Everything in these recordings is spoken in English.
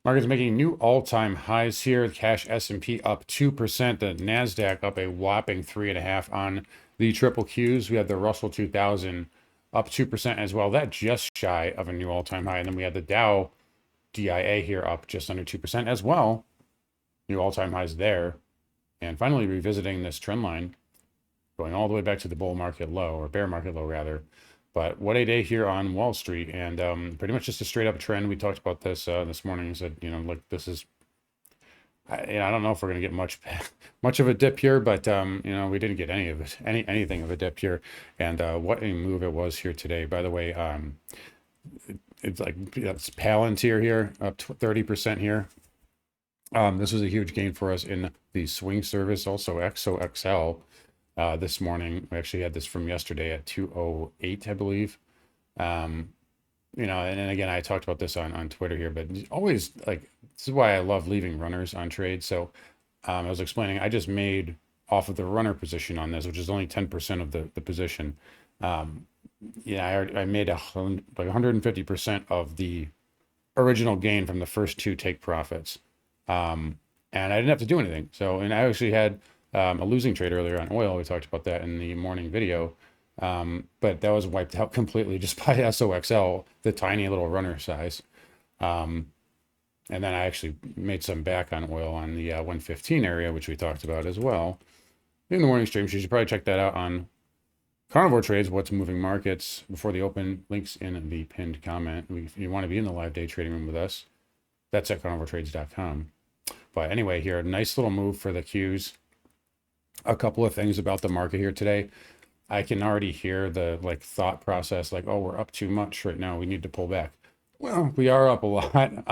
Market's making new all-time highs here. The cash S&P up 2%. The NASDAQ up a whopping 3.5% on the triple Qs. We had the Russell 2000 up 2% as well. That just shy of a new all-time high. And then we had the Dow DIA here up just under 2% as well. New all-time highs there. And finally revisiting this trend line, going all the way back to the bull market low, or bear market low rather. But what a day here on Wall Street, and pretty much just a straight up trend. We talked about this this morning. Said, look, this is, I don't know if we're going to get much of a dip here, but we didn't get any of it, anything of a dip here, and what a move it was here today. By the way, it's like it's Palantir here up 30% here. This was a huge gain for us in the swing service, also XOXL. This morning, we actually had this from yesterday at 208, I believe. And again, I talked about this on Twitter here, but always like, this is why I love leaving runners on trade. So I was explaining, I just made off of the runner position on this, which is only 10% of the position. I made like 150% of the original gain from the first two take profits. And I didn't have to do anything. So, and I actually had a losing trade earlier on oil. We talked about that in the morning video. But that was wiped out completely just by SOXL, the tiny little runner size. And then I actually made some back on oil on the 115 area, which we talked about as well in the morning stream. So you should probably check that out on Carnivore Trades, What's Moving Markets, before the open. Links in the pinned comment. If you want to be in the live day trading room with us, that's at carnivoretrades.com. But anyway, here, a nice little move for the Qs. A couple of things about the market here today. I can already hear the thought process, like, oh, we're up too much right now, we need to pull back. Well, we are up a lot.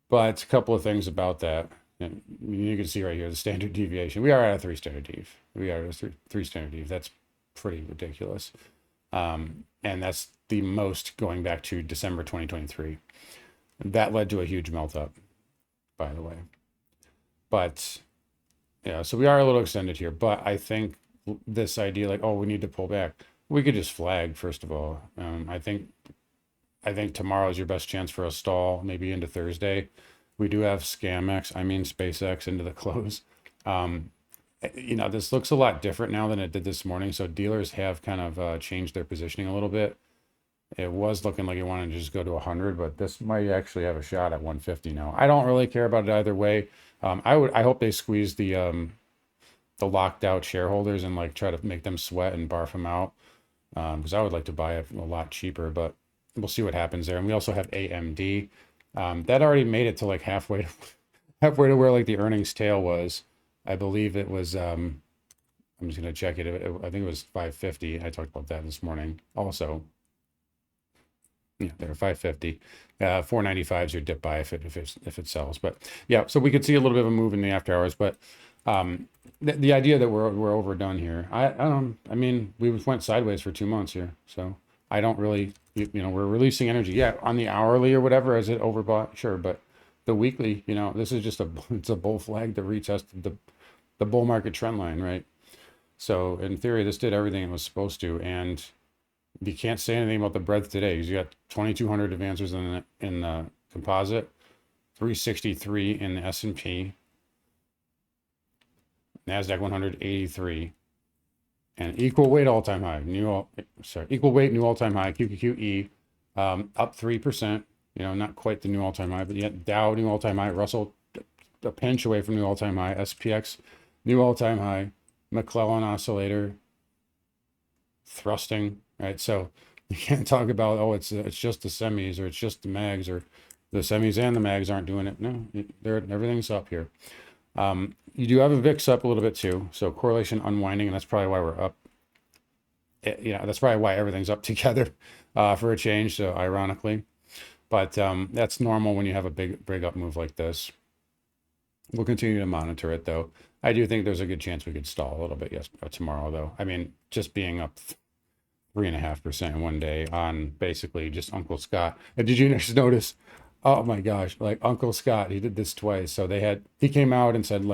But a couple of things about that. You can see right here the standard deviation. We are at a 3 standard dev. We are at a 3 standard dev. That's pretty ridiculous. And that's the most going back to December 2023. That led to a huge melt up, by the way. But yeah, so we are a little extended here, but I think this idea like, oh, we need to pull back, we could just flag first of all. I think tomorrow is your best chance for a stall, maybe into Thursday. We do have SpaceX into the close. This looks a lot different now than it did this morning. So dealers have kind of changed their positioning a little bit. It was looking like it wanted to just go to 100, but this might actually have a shot at 150 now. I don't really care about it either way. I hope they squeeze the locked out shareholders and try to make them sweat and barf them out. Because I would like to buy it a lot cheaper, but we'll see what happens there. And we also have AMD. That already made it to halfway to where the earnings tail was. I believe it was, I'm just going to check it. I think it was 550. I talked about that this morning also. Yeah, they're 550. 495 is your dip buy if it sells. But yeah, so we could see a little bit of a move in the after hours, but the idea that we're overdone here. I mean, we went sideways for 2 months here, so I don't really, we're releasing energy. Yeah, on the hourly or whatever, is it overbought? Sure, but the weekly, this is just it's a bull flag that retested the bull market trend line, right? So in theory, this did everything it was supposed to, and you can't say anything about the breadth today because you got 2,200 advancers in the composite, 363 in the S&P, NASDAQ 183, and equal weight all-time high, equal weight new all-time high, QQQE, up 3%, not quite the new all-time high, but yet Dow new all-time high, Russell a pinch away from new all-time high, SPX new all-time high, McClellan oscillator, thrusting, right? So you can't talk about, oh, it's just the semis or it's just the mags or the semis and the mags aren't doing it. No, everything's up here. You do have a VIX up a little bit too. So correlation unwinding, and that's probably why we're up. That's probably why everything's up together for a change. So ironically, but that's normal when you have a big up move like this. We'll continue to monitor it though. I do think there's a good chance we could stall a little bit tomorrow though. I mean, just being up 3.5% in one day on basically just Uncle Scott. And did you just notice? Oh my gosh, Uncle Scott, he did this twice. So he came out and said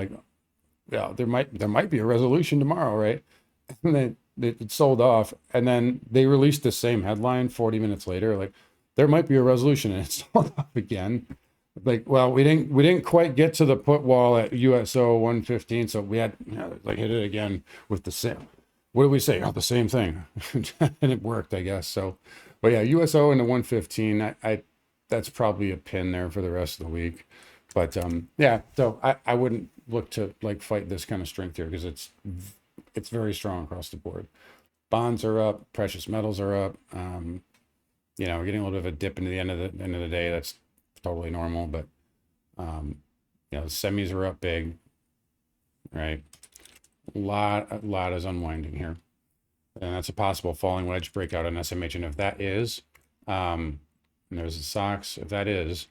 yeah, there might be a resolution tomorrow, right? And then it sold off, and then they released the same headline 40 minutes later, there might be a resolution, and it sold off again. Like, well, we didn't quite get to the put wall at USO 115, so we had like hit it again with the same. What did we say? Oh, the same thing, and it worked, I guess. So, but yeah, USO into 115. I that's probably a pin there for the rest of the week. But yeah, so I wouldn't look to like fight this kind of strength here because it's very strong across the board. Bonds are up, precious metals are up. We're getting a little bit of a dip into the end of the day. That's totally normal, but the semis are up big, right? A lot is unwinding here, and that's a possible falling wedge breakout on SMH. And if that is, and there's the SOX. If that is,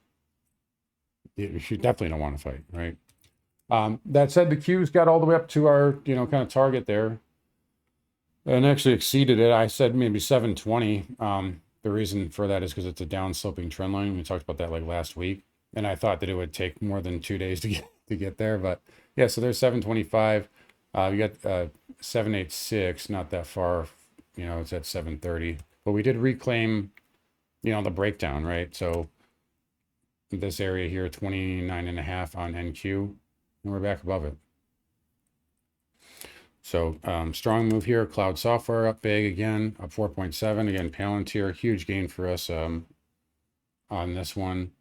you definitely don't want to fight, right? That said, the Q's got all the way up to our kind of target there, and actually exceeded it. I said maybe 720. The reason for that is because it's a down sloping trend line. We talked about that like last week, and I thought that it would take more than 2 days to get there. But yeah, so there's 725. We got 786, not that far. It's at 730. But we did reclaim, the breakdown, right? So this area here, 29.5 on NQ, and we're back above it. So strong move here. Cloud software up big again, up 4.7. Again, Palantir, huge gain for us on this one.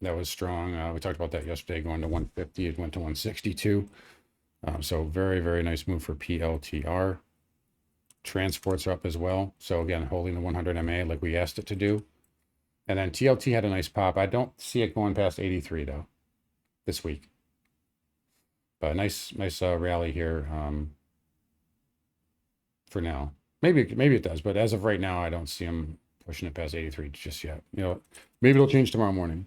That was strong. We talked about that yesterday, going to 150. It went to 162. So very, very nice move for PLTR. Transports are up as well. So again, holding the 100 MA like we asked it to do. And then TLT had a nice pop. I don't see it going past 83 though this week. But nice rally here. For now, maybe it does, but as of right now, I don't see them pushing it past 83 just yet. Maybe it'll change tomorrow morning.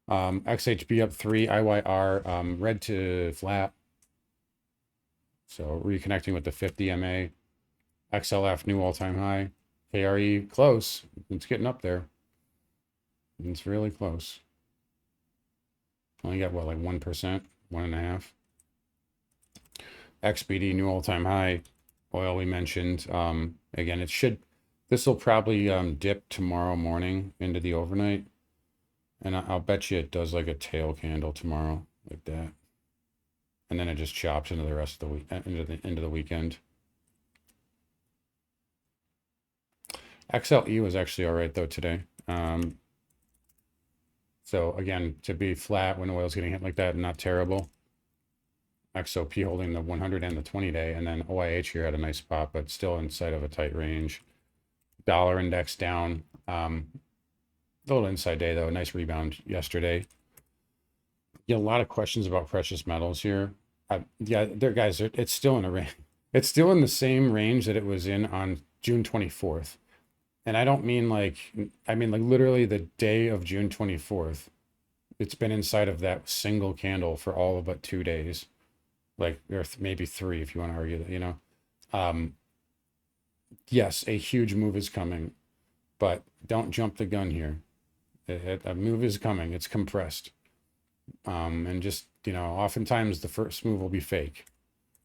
XHB up 3, IYR red to flat. So reconnecting with the 50 MA. XLF new all-time high. KRE close. It's getting up there. It's really close. Only got what, like 1%, 1.5%. XBD new all-time high. Oil we mentioned. Again, this will probably dip tomorrow morning into the overnight. And I'll bet you it does like a tail candle tomorrow, like that. And then it just chops into the rest of the week, into the weekend. XLE was actually all right though today. So again, to be flat when oil's getting hit like that, not terrible. XOP holding the 100 and the 20-day, and then OIH here had a nice pop, but still inside of a tight range. Dollar index down. A little inside day though, a nice rebound yesterday. A lot of questions about precious metals here. It's still in a range. It's still in the same range that it was in on June 24th. And I don't mean I mean literally the day of June 24th. It's been inside of that single candle for all of but 2 days. Or maybe 3 if you want to argue that, yes, a huge move is coming, but don't jump the gun here. A move is coming. It's compressed. And just, oftentimes the first move will be fake,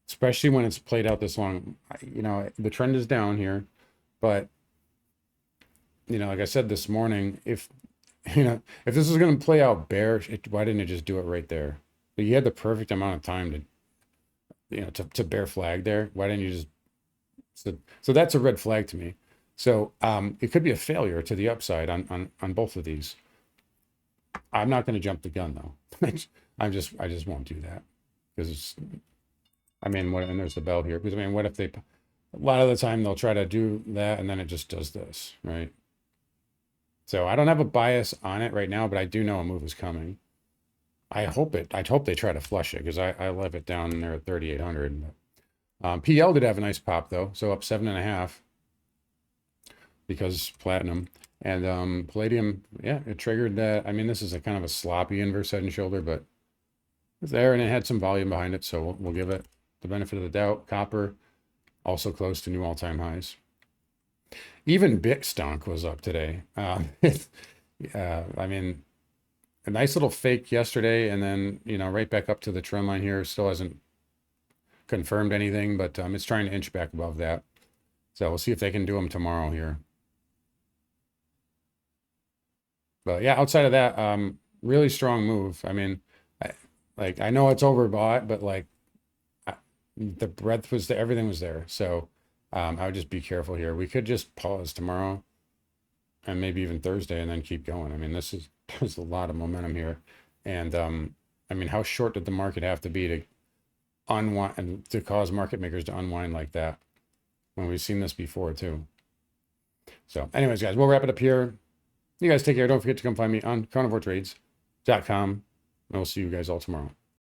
especially when it's played out this long. The trend is down here, but, like I said this morning, if this is going to play out bearish, why didn't it just do it right there? But you had the perfect amount of time to to bear flag there. Why didn't you just, so that's a red flag to me. So it could be a failure to the upside on both of these. I'm not going to jump the gun though. I just won't do that because and there's the bell here, because what if a lot of the time they'll try to do that and then it just does this, right? So I don't have a bias on it right now, but I do know a move is coming. I hope they try to flush it because I love it down there at 3,800. PL did have a nice pop though, so up 7.5 because platinum and palladium. Yeah, it triggered that. This is a kind of a sloppy inverse head and shoulder, but it's there and it had some volume behind it, so we'll give it the benefit of the doubt. Copper also close to new all-time highs. Even Bitstonk was up today. A nice little fake yesterday, and then right back up to the trend line here. Still hasn't confirmed anything, but it's trying to inch back above that. So we'll see if they can do them tomorrow here. But yeah, outside of that, really strong move. I mean, I know it's overbought, but like the breadth was there, everything was there. So I would just be careful here. We could just pause tomorrow and maybe even Thursday and then keep going. I mean, there's a lot of momentum here. And I mean, how short did the market have to be to unwind and to cause market makers to unwind like that when we've seen this before too? So anyways, guys, we'll wrap it up here. You guys take care. Don't forget to come find me on carnivoretrades.com. And we'll see you guys all tomorrow.